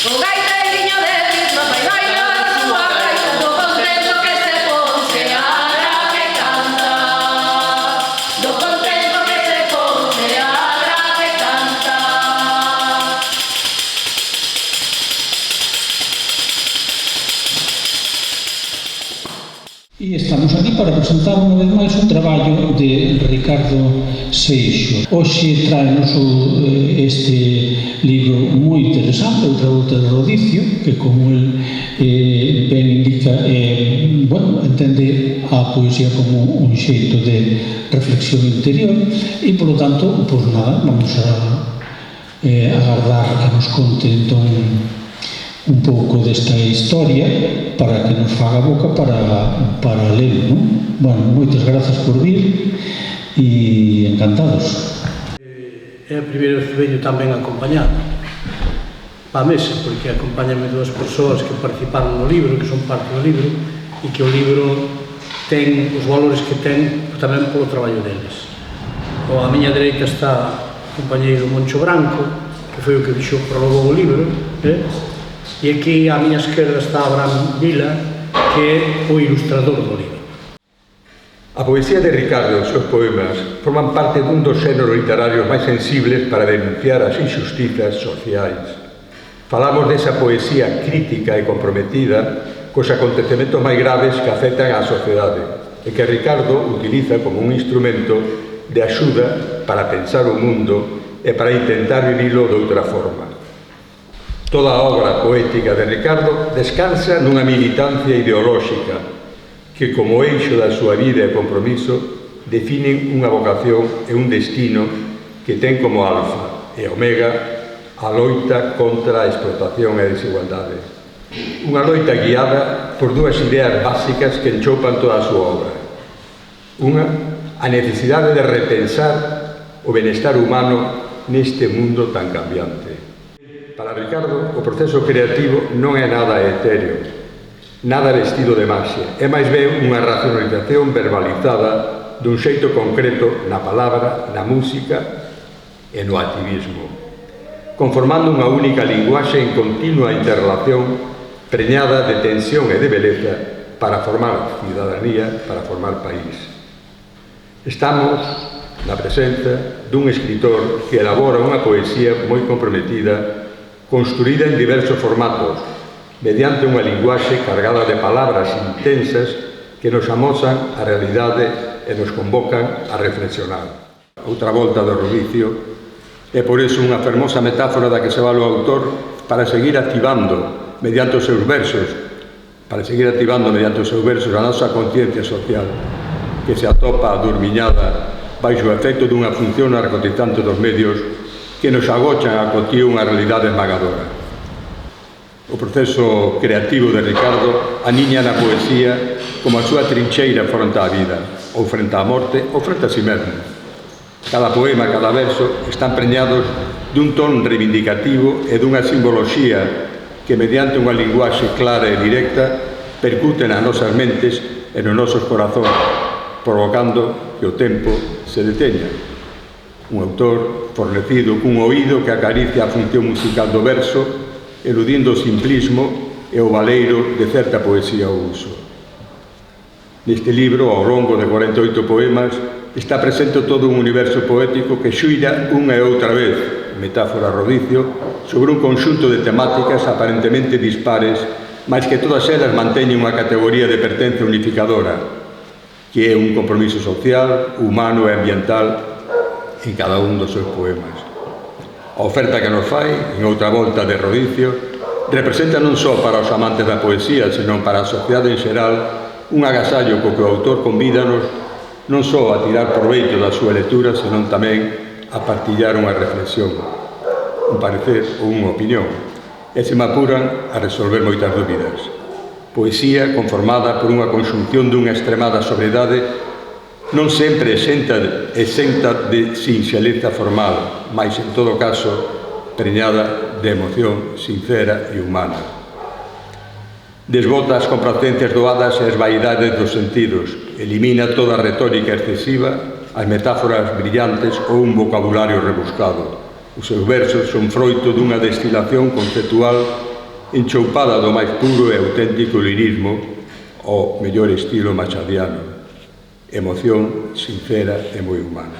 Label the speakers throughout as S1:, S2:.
S1: O gaiteiriño de ritmo fai bailar a súa gaita, do contento que se pon seara que canta. Do contento que se pon seara que canta.
S2: E estamos aquí para presentar unha vez máis un traballo de Ricardo Seixo. Hoxe traenos este libro moi interesante, Outra volta de rodicio, que como el ben indica, entende a poesía como un xeito de reflexión interior e, polo tanto, pois nada, vamos a agardar que nos conte entón un pouco desta historia para que nos faga boca para ler, non? Bueno, moitas grazas por vir e encantados.
S3: É a primeira vez que veño tamén acompañado pa mesa, porque acompáñame dúas persoas que participaron no libro, que son parte do libro, e que o libro ten os valores que ten tamén polo traballo deles. A miña dereita está o compañeiro Moncho Branco, que foi o que prologou o libro, e aquí á miña esquerda está Abraham Vila, que é o ilustrador do libro.
S4: A poesía de Ricardo e os seus poemas forman parte dun dos xéneros literarios máis sensibles para denunciar as injustizas sociais. Falamos desa poesía crítica e comprometida cos acontecementos máis graves que afectan á sociedade e que Ricardo utiliza como un instrumento de axuda para pensar o mundo e para intentar vivilo de outra forma. Toda a obra poética de Ricardo descansa nunha militancia ideolóxica que, como eixo da súa vida e compromiso, definen unha vocación e un destino que ten como alfa e omega a loita contra a explotación e a desigualdade. Unha loita guiada por dúas ideas básicas que enchopan toda a súa obra. Unha, a necesidade de repensar o benestar humano neste mundo tan cambiante. Para Ricardo, o proceso creativo non é nada etéreo, nada vestido de maxia, é máis ben unha racionalización verbalizada dun xeito concreto na palabra, na música e no activismo, conformando unha única linguaxe en continua interrelación preñada de tensión e de beleza para formar cidadanía, para formar país. Estamos na presenza dun escritor que elabora unha poesía moi comprometida, construída en diversos formatos, mediante unha linguaxe cargada de palabras intensas que nos amosan a realidade e nos convocan a reflexionar. Outra volta do rodicio é por iso unha fermosa metáfora da que se vale o autor para seguir activando mediante os seus versos a nosa conciencia social que se atopa adormiñada baixo o efecto dunha función narcotizante dos medios que nos agochan a cotío unha realidade esmagadora. O proceso creativo de Ricardo aniña na poesía como a súa trincheira fronte á vida, ou frente á morte, ou frente a si mesmo. Cada poema, cada verso están preñados dun ton reivindicativo e dunha simboloxía que, mediante unha linguaxe clara e directa, percute nas nosas mentes e nos nosos corazóns, provocando que o tempo se deteña. Un autor fornecido cun oído que acaricia a función musical do verso, eludindo o simplismo e o valeiro de certa poesía ao uso. Neste libro, ao longo de 48 poemas, está presente todo un universo poético que xuira unha e outra vez, metáfora rodicio, sobre un conxunto de temáticas aparentemente dispares, mas que todas elas manteñen unha categoría de pertenza unificadora, que é un compromiso social, humano e ambiental en cada un dos seus poemas. A oferta que nos fai, en Outra volta de rodicio, representa non só para os amantes da poesía, senón para a sociedade en xeral, un agasallo co que o autor convídanos non só a tirar proveito da súa lectura, senón tamén a partillar unha reflexión, un parecer ou unha opinión, e se me apuran a resolver moitas dúbidas. Poesía conformada por unha conxunción dunha extremada sobriedade non sempre exenta de sinxeleza formal, mas en todo caso preñada de emoción sincera e humana. Desbota as complacencias doadas e as vaidades dos sentidos, elimina toda a retórica excesiva, as metáforas brillantes ou un vocabulario rebuscado. Os seus versos son froito dunha destilación conceptual enchoupada do máis puro e auténtico lirismo ao mellor estilo machadiano, emoción sincera e moi humana.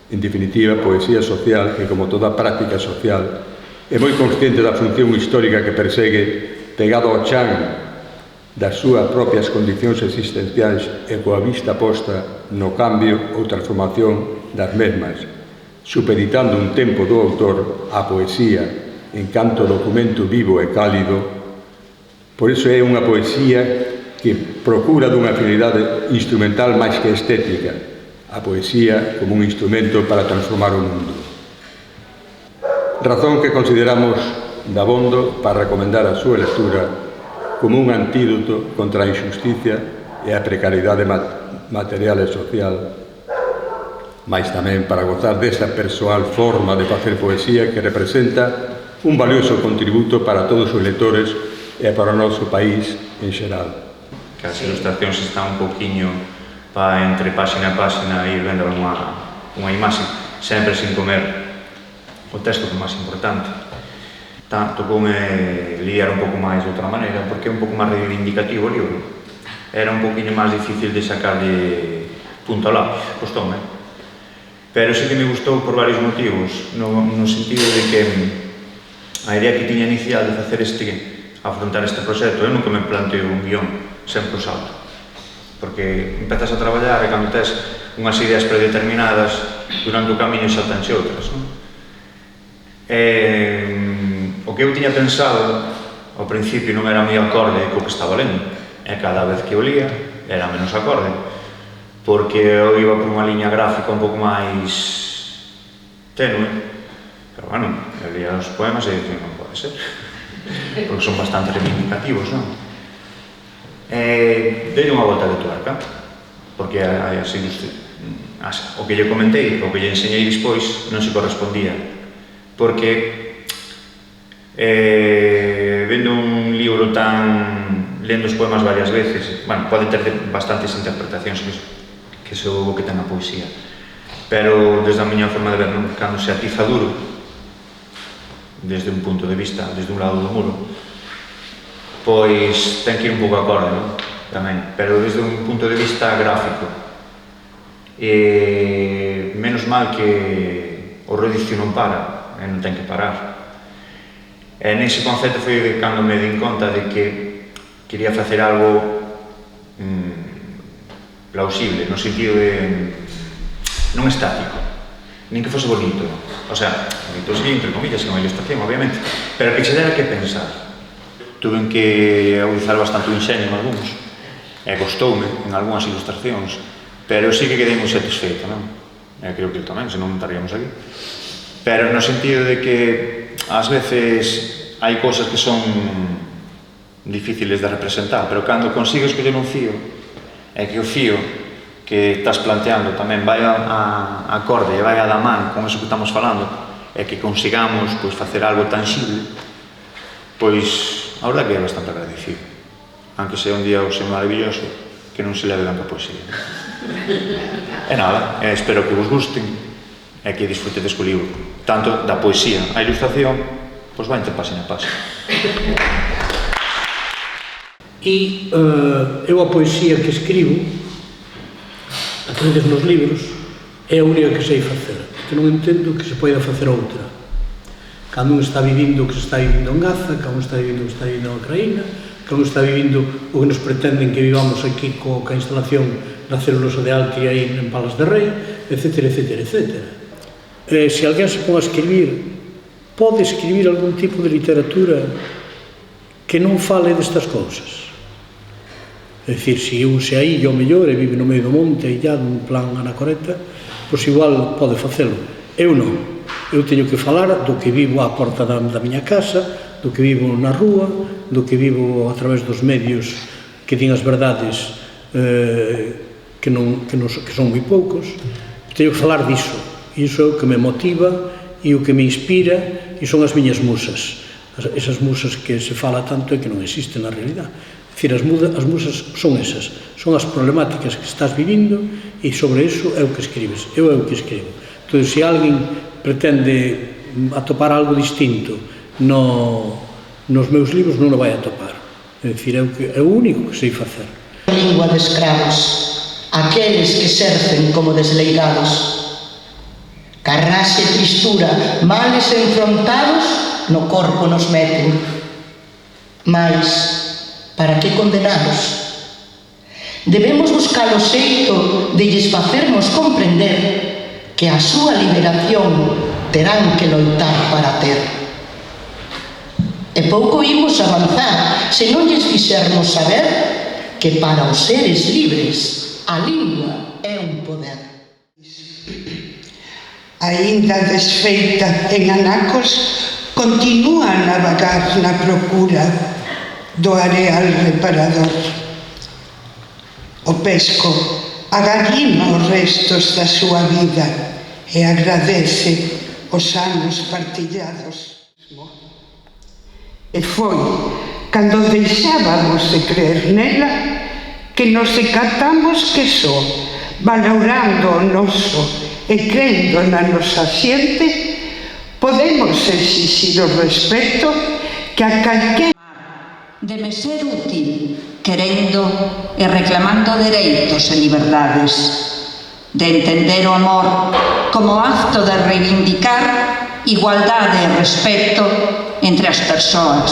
S4: En definitiva, poesía social que, como toda práctica social, é moi consciente da función histórica que persegue, pegado ao chan das súas propias condicións existenciais e coa vista posta no cambio ou transformación das mesmas, supeditando un tempo do autor á poesía en canto documento vivo e cálido. Por iso é unha poesía que procura dunha finalidade instrumental máis que estética, a poesía como un instrumento para transformar o mundo. Razón que consideramos dabondo para recomendar a súa lectura como un antídoto contra a injusticia e a precariedade material e social, mais tamén para gozar desa persoal forma de facer poesía que representa un valioso contributo para todos os lectores e para o noso país en xeral.
S5: Que as ilustracións están un poquinho entre páxina a páxina e ir vendo unha imaxe, sempre sin comer o texto que é máis importante. Tocoume liar un pouco máis de outra maneira, porque é un pouco máis reivindicativo o libro. Era un poquinho máis difícil de sacarlle punto ao lápiz, costoume. Pero sí que me gustou por varios motivos, no sentido de que a idea que tiña inicial de facer afrontar este proxecto, eu nunca me planteo un guión sempre o salto, porque empezas a traballar e cando tes unhas ideas predeterminadas, durante o camiño saltanche outras, non? O que eu tiña pensado ao principio non era moi acorde co que estaba lendo, e cada vez que o lía era menos acorde, porque eu iba por unha liña gráfica un pouco máis tenue. Pero, bueno, eu leía os poemas e dicía, non pode ser, porque son bastante reivindicativos, non? Dei unha volta de tuerca, porque o que lle comentei, o que lle enseñei despois, non se correspondía, porque vendo un libro lendo os poemas varias veces, bueno, poden ter bastantes interpretacións, que é o que ten a poesía, pero desde a miña forma de ver, cando se atiza duro, desde un punto de vista, desde un lado do muro, pois ten que ir un pouco acorde, non? Tamén, pero desde un punto de vista gráfico. Menos mal que o rodicio non para, e non ten que parar. E nese concepto foi cando me din conta de que quería facer algo plausible, no sentido de non estático, nin que fose bonito. O sea, bonito sí, entre comillas, que é unha ilustración, obviamente, pero que se dera que pensar. Tuve que agudizar bastante o inxenio en algúns, e gostoume en algunhas ilustracións, pero sí que quedei moi satisfeito, non? E creo que tamén, senón non estaríamos aquí. Pero no sentido de que ás veces hai cousas que son difíciles de representar, pero cando consigues coller un fío, e que o fío que estás planteando tamén vai a acorde e vai a da man con eso que estamos falando, e que consigamos facer algo tangible, pois a verdade que é bastante agradecido, aunque sea un día o sea maravilloso, que non se leve tanta poesía. E nada, espero que vos gusten e que disfrutedes co libro, tanto da poesía a ilustración, pois vai entre páxina a páxina.
S3: E eu a poesía que escribo a veces nos libros é a única que sei facer, que non entendo que se poida facer outra. Cando un está vivindo o que se está vivindo en Gaza, cando un está vivindo o que está vivindo en Ucraína, cando un está vivindo o que nos pretenden que vivamos aquí coa instalación da celulosa de Altri aí en Palas de Rei, etc, etc, etc. Se alguén se pon a escribir, pode escribir algún tipo de literatura que non fale destas cousas. É dicir, se un se aí o mellor e vive no medio do monte illado un plan anacoreta, pois igual pode facelo. Eu non. Eu teño que falar do que vivo á porta da miña casa, do que vivo na rúa, do que vivo a través dos medios que din as verdades que son moi poucos. Teño que falar diso. Iso é o que me motiva e o que me inspira e son as miñas musas. Esas musas que se fala tanto e que non existen na realidade. É dicir, as musas son esas, son as problemáticas que estás vivindo e sobre iso é o que escribes, eu é o que escribo. Entón, se alguén pretende atopar algo distinto nos meus libros non o vai atopar. É dicir, é o único que sei facer.
S6: Lingua de escravos, aqueles que sercen como desleigados. Carraxe e tristura, males enfrontados, no corpo nos meten. Mais, para que condenados? Debemos buscar o xeito de lles facernos comprender que a súa liberación terán que loitar para ter. E pouco imos avanzar se non lles fixermos saber que para os seres libres a lingua é un poder.
S7: Aínda desfeita en anacos, continúan a vagar na procura do areal reparador. O pesco agarrima os restos da súa vida e agradece os anos partillados. E foi cando deixábamos de creer nela que nos decatamos que só, valorando o noso e crendo na nosa xente, podemos exixir o respeto que a calquera
S8: de me ser útil, querendo e reclamando dereitos e liberdades, de entender o amor como acto de reivindicar igualdade e respeto entre as persoas,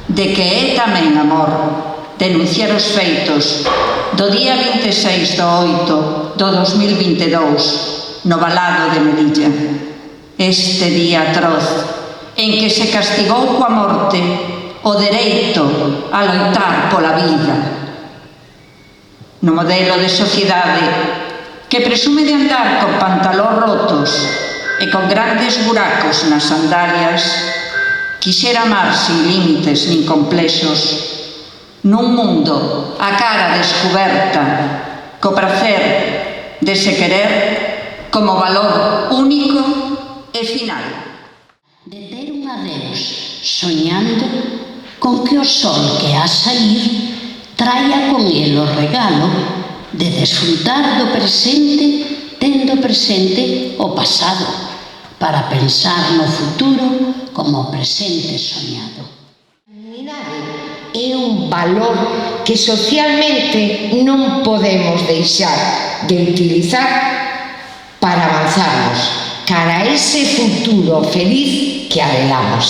S8: de que é tamén amor denunciar os feitos do día 26 do 8 do 2022 no Valado de Melilla, este día atroz en que se castigou coa morte o dereito a loitar pola vida. No modelo de sociedade que presume de andar con pantalóns rotos e con grandes buracos nas sandalias, quixera amar sin límites nin complexos, nun mundo a cara descuberta, co prazer de se querer como valor único e final.
S9: De ter un adeus soñando con que o sol que ha sair traia con el o regalo de desfrutar do presente tendo presente o pasado para pensar no futuro como presente soñado.
S10: A dignidade é un valor que socialmente non podemos deixar de utilizar para avanzarnos cara a ese futuro feliz que anhelamos.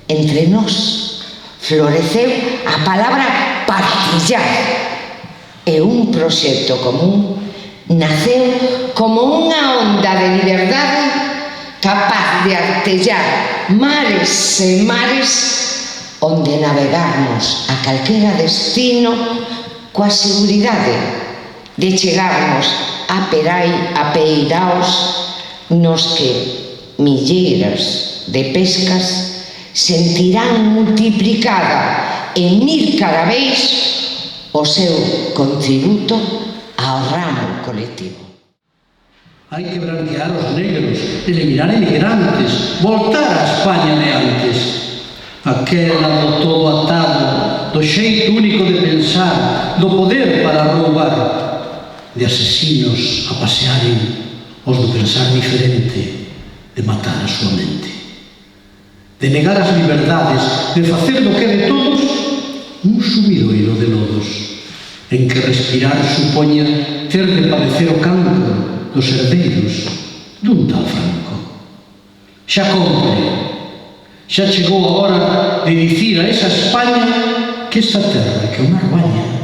S10: Entre nós floreceu a palabra partillar e un proxecto común naceu como unha onda de liberdade capaz de artellar mares e mares onde navegarmos a calquera destino coa seguridade de chegarmos a peiraos nos que milleiras de pescas sentirán multiplicada en 1000 carabéis o seu contributo ao ramo colectivo.
S3: Hai que branquear os negros, eliminar emigrantes, voltar a España de antes. Aquela do todo atado, do xeito único de pensar, do poder para roubar, de asesinos a pasearen os do pensar diferente, de matar a súa mente, de negar as liberdades, de facer do que de todos un sumidoiro de lodos, en que respirar supoña ter de padecer o cancro dos herdeiros dun tal Franco. Xa compre, xa chegou a hora de dicir a esa España que esta terra que o mar baña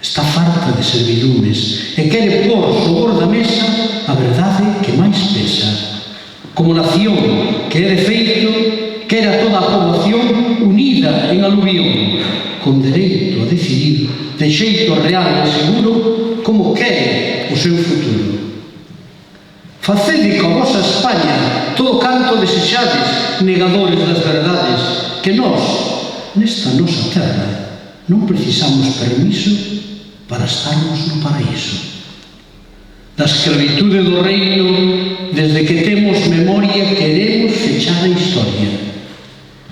S3: está farta de servidumes e quere pôr sobre da mesa a verdade que máis pesa. Como nación que é de feito, quere a toda a poboación unida en aluvión, con dereito a decidir de xeito real e seguro como quere o seu futuro. Facede coa vosa España todo canto desexades, negadores das verdades, que nós, nesta nosa terra, non precisamos permiso para estarmos no paraíso. Da escravitude do reino, desde que temos memoria, queremos fechar a historia.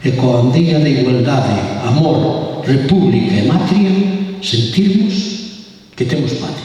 S3: E coa bandeira de igualdade, amor, república e matria, sentirmos que temos patria.